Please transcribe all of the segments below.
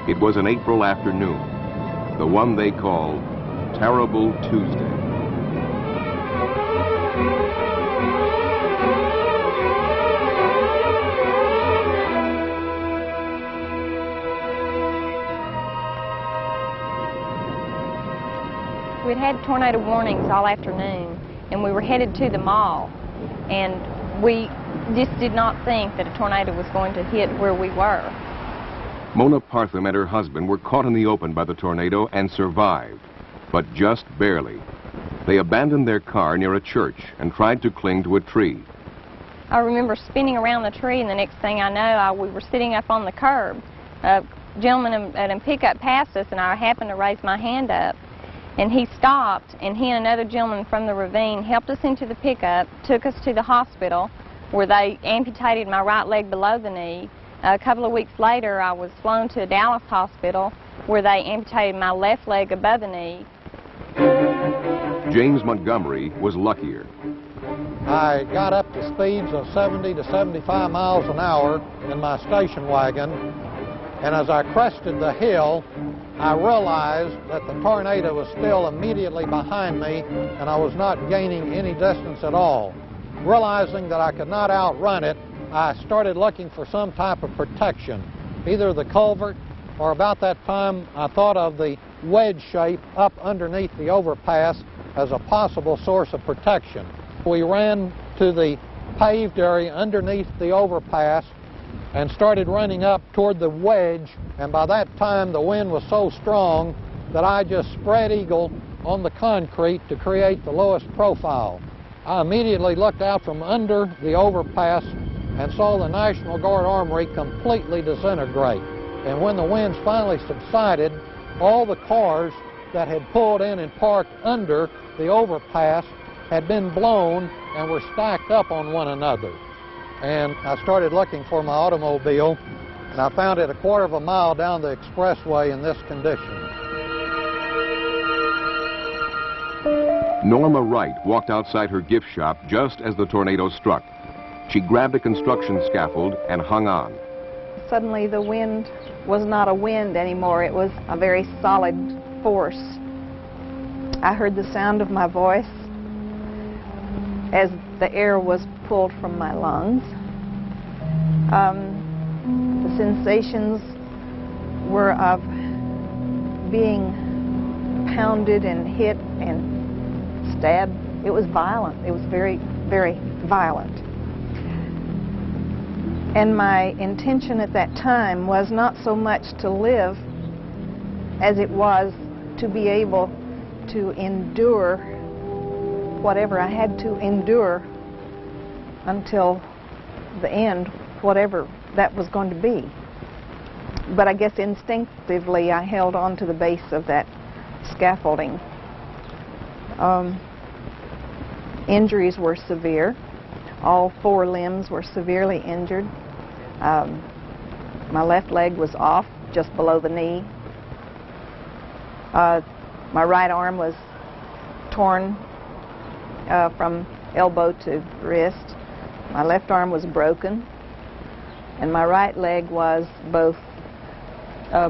It was an April afternoon, the one they called Terrible Tuesday. We'd had tornado warnings all afternoon, and we were headed to the mall, and we just did not think that a tornado was going to hit where we were. Mona Partham and her husband were caught in the open by the tornado and survived, but just barely. They abandoned their car near a church and tried to cling to a tree. I remember spinning around the tree, and the next thing I know, we were sitting up on the curb. A gentleman at a pickup passed us, and I happened to raise my hand up. And he stopped, and he and another gentleman from the ravine helped us into the pickup, took us to the hospital, where they amputated my right leg below the knee. A couple of weeks later, I was flown to a Dallas hospital, where they amputated my left leg above the knee. James Montgomery was luckier. I got up to speeds of 70 to 75 miles an hour in my station wagon, and as I crested the hill, I realized that the tornado was still immediately behind me, and I was not gaining any distance at all. Realizing that I could not outrun it, I started looking for some type of protection, either the culvert, or about that time I thought of the wedge shape up underneath the overpass as a possible source of protection. We ran to the paved area underneath the overpass and started running up toward the wedge, and by that time the wind was so strong that I just spread eagle on the concrete to create the lowest profile. I immediately looked out from under the overpass and saw the National Guard Armory completely disintegrate. And when the winds finally subsided, all the cars that had pulled in and parked under the overpass had been blown and were stacked up on one another. And I started looking for my automobile, and I found it a quarter of a mile down the expressway in this condition. Norma Wright walked outside her gift shop just as the tornado struck. She grabbed a construction scaffold and hung on. Suddenly the wind was not a wind anymore. It was a very solid force. I heard the sound of my voice as the air was pulled from my lungs. The sensations were of being pounded and hit and stabbed. It was violent. It was very, very violent. And my intention at that time was not so much to live as it was to be able to endure whatever I had to endure until the end, whatever that was going to be. But I guess instinctively I held on to the base of that scaffolding. Injuries were severe. All 4 limbs were severely injured. My left leg was off just below the knee. My right arm was torn from elbow to wrist. My left arm was broken, and my right leg was both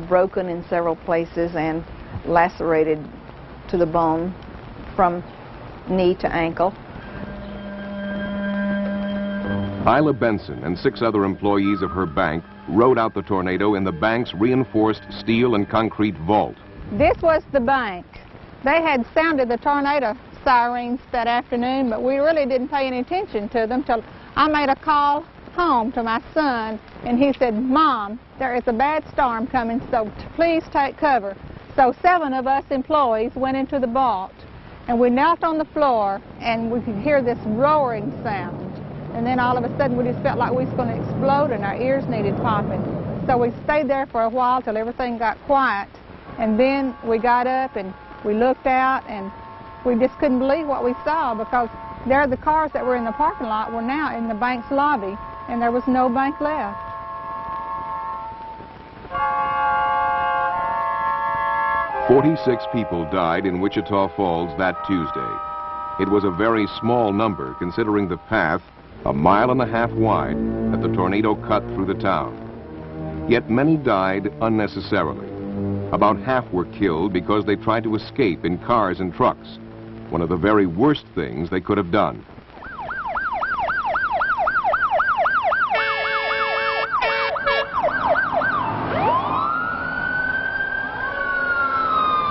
broken in several places and lacerated to the bone from knee to ankle. Isla Benson and 6 other employees of her bank rode out the tornado in the bank's reinforced steel and concrete vault. This was the bank. They had sounded the tornado sirens that afternoon, but we really didn't pay any attention to them till I made a call home to my son, and he said, "Mom, there is a bad storm coming, so please take cover." So 7 of us employees went into the vault, and we knelt on the floor, and we could hear this roaring sound. And then all of a sudden we just felt like we was going to explode, and our ears needed popping. So we stayed there for a while till everything got quiet, and then we got up and we looked out, and we just couldn't believe what we saw, because there the cars that were in the parking lot were now in the bank's lobby, and there was no bank left. "46 people died in Wichita Falls that Tuesday. It was a very small number considering the path, a 1.5 miles wide, that the tornado cut through the town. Yet many died unnecessarily. About half were killed because they tried to escape in cars and trucks, one of the very worst things they could have done.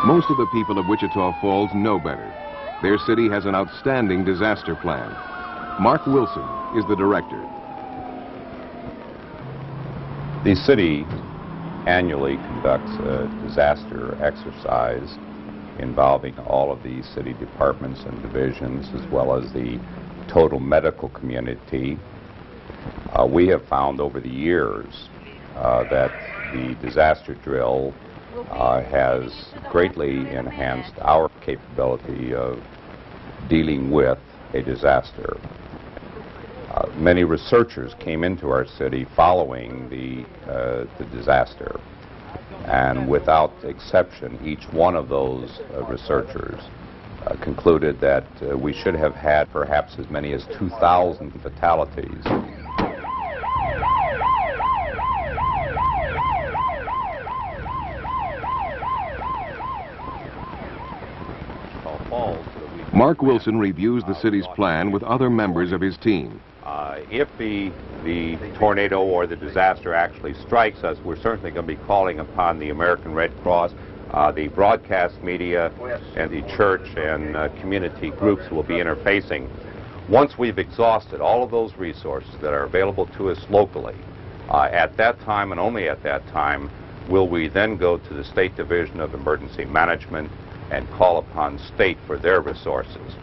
Most of the people of Wichita Falls know better. Their city has an outstanding disaster plan. Mark Wilson is the director. The city annually conducts a disaster exercise involving all of the city departments and divisions, as well as the total medical community. We have found over the years that the disaster drill has greatly enhanced our capability of dealing with a disaster. Many researchers came into our city following the disaster, and without exception, each one of those researchers concluded that we should have had perhaps as many as 2,000 fatalities. Mark Wilson reviews the city's plan with other members of his team. If the tornado or the disaster actually strikes us, we're certainly going to be calling upon the American Red Cross, the broadcast media, and the church and community groups will be interfacing. Once we've exhausted all of those resources that are available to us locally, at that time and only at that time will we then go to the State Division of Emergency Management and call upon state for their resources.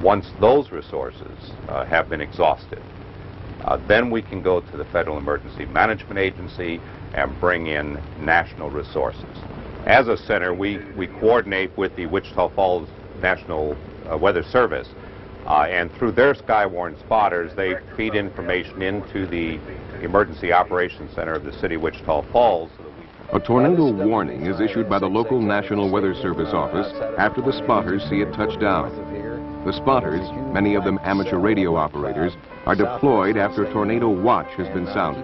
Once those resources have been exhausted, then we can go to the Federal Emergency Management Agency and bring in national resources. As a center, we coordinate with the Wichita Falls National Weather Service, and through their Skywarn spotters, they feed information into the Emergency Operations Center of the city of Wichita Falls. A tornado warning is issued by the local National Weather Service office after the spotters see it touch down. The spotters, many of them amateur radio operators, are deployed after a tornado watch has been sounded.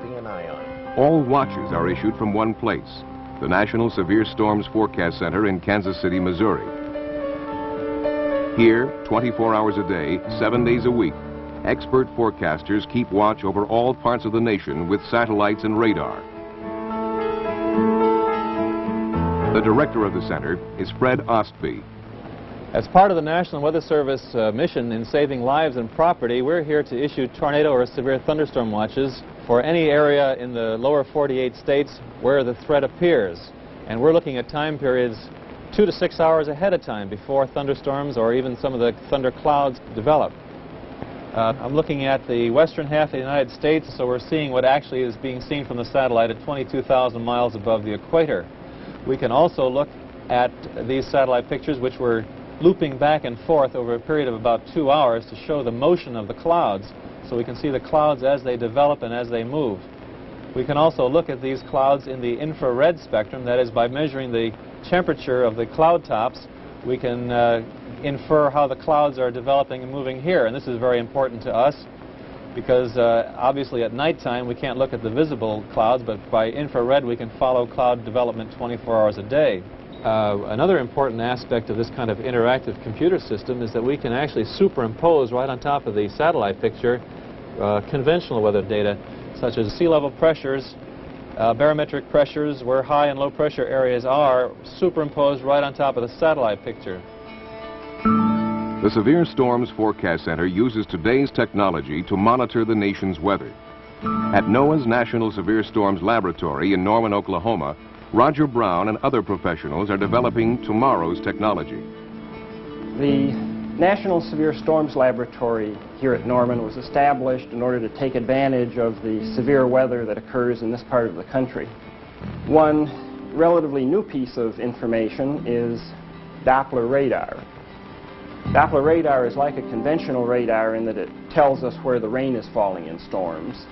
All watches are issued from one place, the National Severe Storms Forecast Center in Kansas City, Missouri. Here, 24 hours a day, 7 days a week, expert forecasters keep watch over all parts of the nation with satellites and radar. The director of the center is Fred Ostby. As part of the National Weather Service mission in saving lives and property, we're here to issue tornado or severe thunderstorm watches for any area in the lower 48 states where the threat appears. And we're looking at time periods 2 to 6 hours ahead of time before thunderstorms or even some of the thunder clouds develop. I'm looking at the western half of the United States, so we're seeing what actually is being seen from the satellite at 22,000 miles above the equator. We can also look at these satellite pictures, which we're looping back and forth over a period of about 2 hours to show the motion of the clouds, so we can see the clouds as they develop and as they move. We can also look at these clouds in the infrared spectrum, that is, by measuring the temperature of the cloud tops, we can infer how the clouds are developing and moving here. And this is very important to us because obviously at nighttime we can't look at the visible clouds, but by infrared we can follow cloud development 24 hours a day. Another important aspect of this kind of interactive computer system is that we can actually superimpose right on top of the satellite picture conventional weather data, such as sea level pressures, barometric pressures, where high and low pressure areas are superimposed right on top of the satellite picture. The Severe Storms Forecast Center uses today's technology to monitor the nation's weather. At NOAA's National Severe Storms Laboratory in Norman, Oklahoma, Roger Brown and other professionals are developing tomorrow's technology. The National Severe Storms Laboratory here at Norman was established in order to take advantage of the severe weather that occurs in this part of the country. One relatively new piece of information is Doppler radar. Doppler radar is like a conventional radar in that it tells us where the rain is falling in storms,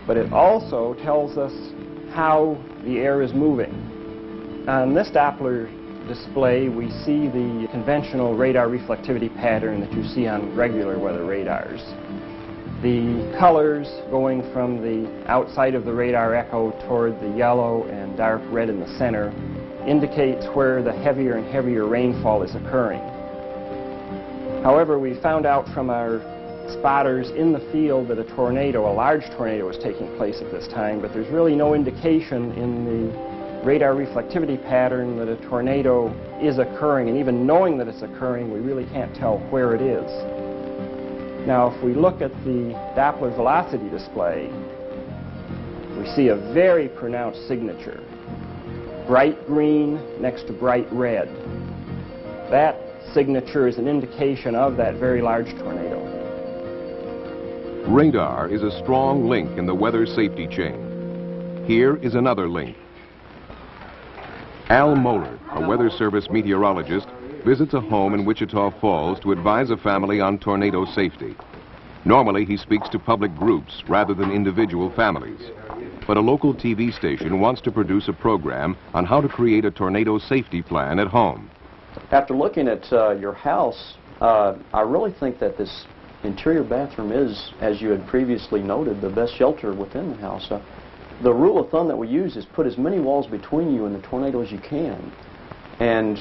but it also tells us how the air is moving. On this Doppler display, we see the conventional radar reflectivity pattern that you see on regular weather radars. The colors going from the outside of the radar echo toward the yellow and dark red in the center indicates where the heavier and heavier rainfall is occurring. However, we found out from our spotters in the field that a large tornado is taking place at this time, but there's really no indication in the radar reflectivity pattern that a tornado is occurring, and even knowing that it's occurring, we really can't tell where it is. Now, if we look at the Doppler velocity display, we see a very pronounced signature. Bright green next to bright red. That signature is an indication of that very large tornado. Radar is a strong link in the weather safety chain. Here is another link. Al Moeller, a Weather Service meteorologist, visits a home in Wichita Falls to advise a family on tornado safety. Normally, he speaks to public groups rather than individual families. But a local TV station wants to produce a program on how to create a tornado safety plan at home. After looking at your house, I really think that this interior bathroom is, as you had previously noted, the best shelter within the house. The rule of thumb that we use is put as many walls between you and the tornado as you can. And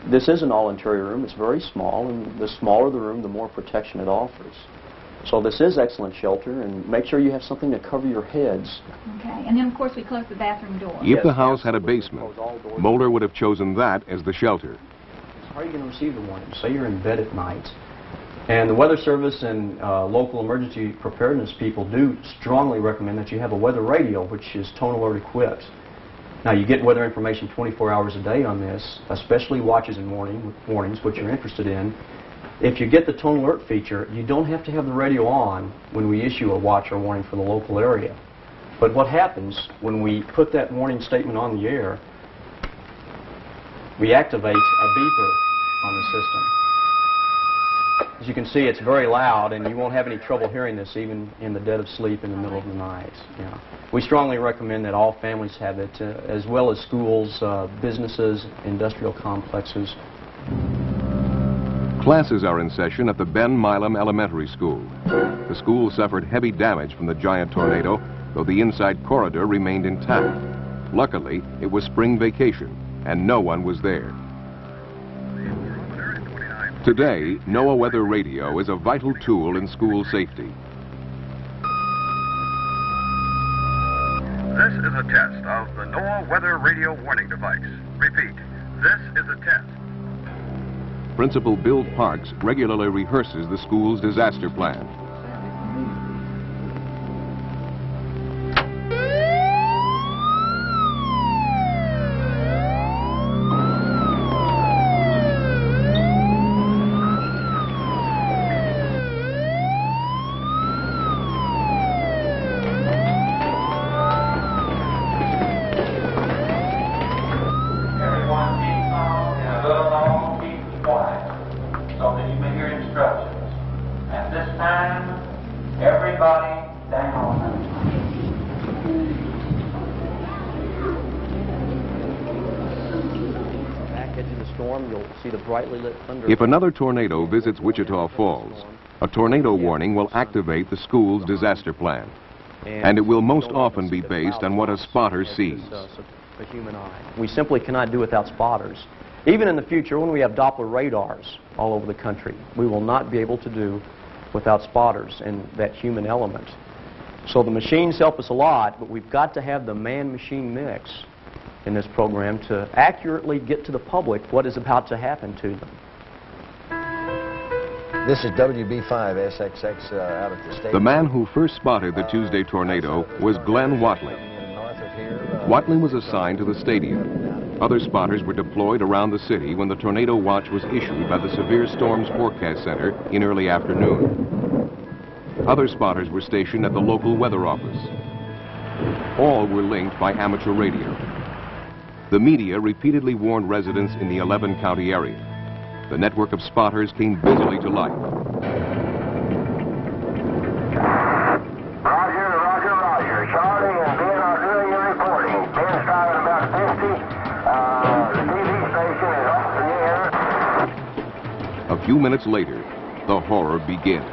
this is an all-interior room. It's very small, and the smaller the room, the more protection it offers. So this is excellent shelter, and make sure you have something to cover your heads. Okay, and then of course we close the bathroom door. If the house had a basement, Moeller would have chosen that as the shelter. How are you going to receive the warning? Say you're in bed at night. And the Weather Service and local emergency preparedness people do strongly recommend that you have a weather radio, which is tone alert equipped. Now, you get weather information 24 hours a day on this, especially watches and warnings, which you're interested in. If you get the tone alert feature, you don't have to have the radio on when we issue a watch or warning for the local area. But what happens when we put that warning statement on the air, we activate a beeper on the system. As you can see, it's very loud, and you won't have any trouble hearing this even in the dead of sleep in the middle of the night. Yeah. We strongly recommend that all families have it, as well as schools, businesses, industrial complexes. Classes are in session at the Ben Milam Elementary School. The school suffered heavy damage from the giant tornado, though the inside corridor remained intact. Luckily, it was spring vacation, and no one was there. Today, NOAA Weather Radio is a vital tool in school safety. This is a test of the NOAA Weather Radio warning device. Repeat, this is a test. Principal Bill Parks regularly rehearses the school's disaster plan. If another tornado visits Wichita Falls, a tornado warning will activate the school's disaster plan. And it will most often be based on what a spotter sees. We simply cannot do without spotters. Even in the future, when we have Doppler radars all over the country, we will not be able to do without spotters and that human element. So the machines help us a lot, but we've got to have the man-machine mix in this program to accurately get to the public what is about to happen to them. This is WB5SXX out at the station. The man who first spotted the Tuesday tornado was Glenn Watley. Watley was assigned to the stadium. Other spotters were deployed around the city when the tornado watch was issued by the Severe Storms Forecast Center in early afternoon. Other spotters were stationed at the local weather office. All were linked by amateur radio. The media repeatedly warned residents in the 11-county area. The network of spotters came busily to life. Roger, roger, roger. Charlie and Ben are doing your reporting. Ben's driving about 50. The TV station is off the air. A few minutes later, the horror begins.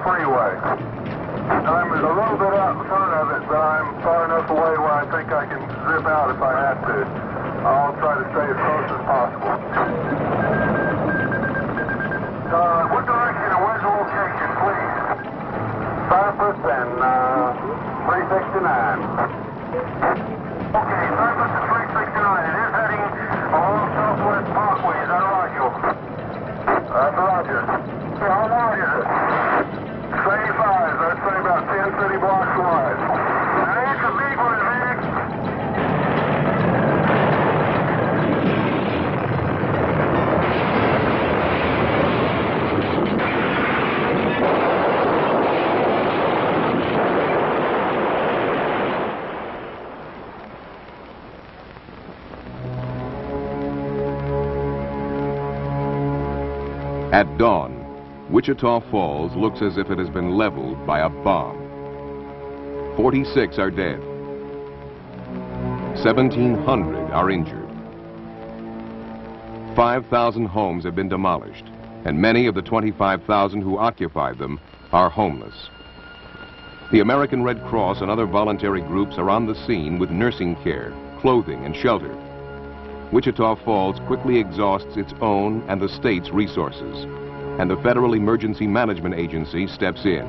freeway. I'm a little bit out in front of it, but I'm far enough away where I think I can zip out if I have to. I'll try to stay as close as possible. What direction and where's the location, please? Cypress and 369. Okay, Cypress and 369. It is heading along Southwest Parkway. Is that Roger? That's Roger. How wide is it? 35. I'd say about 10 city blocks wide. It's a big one, Vic. At dawn, Wichita Falls looks as if it has been leveled by a bomb. 46 are dead. 1,700 are injured. 5,000 homes have been demolished, and many of the 25,000 who occupied them are homeless. The American Red Cross and other voluntary groups are on the scene with nursing care, clothing, and shelter. Wichita Falls quickly exhausts its own and the state's resources, and the Federal Emergency Management Agency steps in.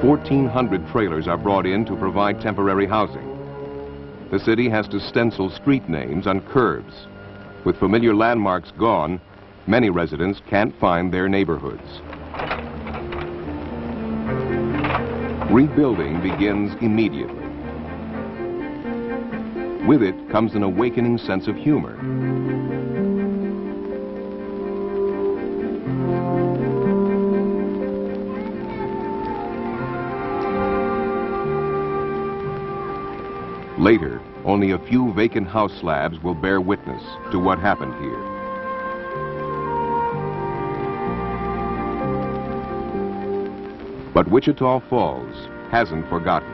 1,400 trailers are brought in to provide temporary housing. The city has to stencil street names on curbs. With familiar landmarks gone, many residents can't find their neighborhoods. Rebuilding begins immediately. With it comes an awakening sense of humor. Later, only a few vacant house slabs will bear witness to what happened here. But Wichita Falls hasn't forgotten.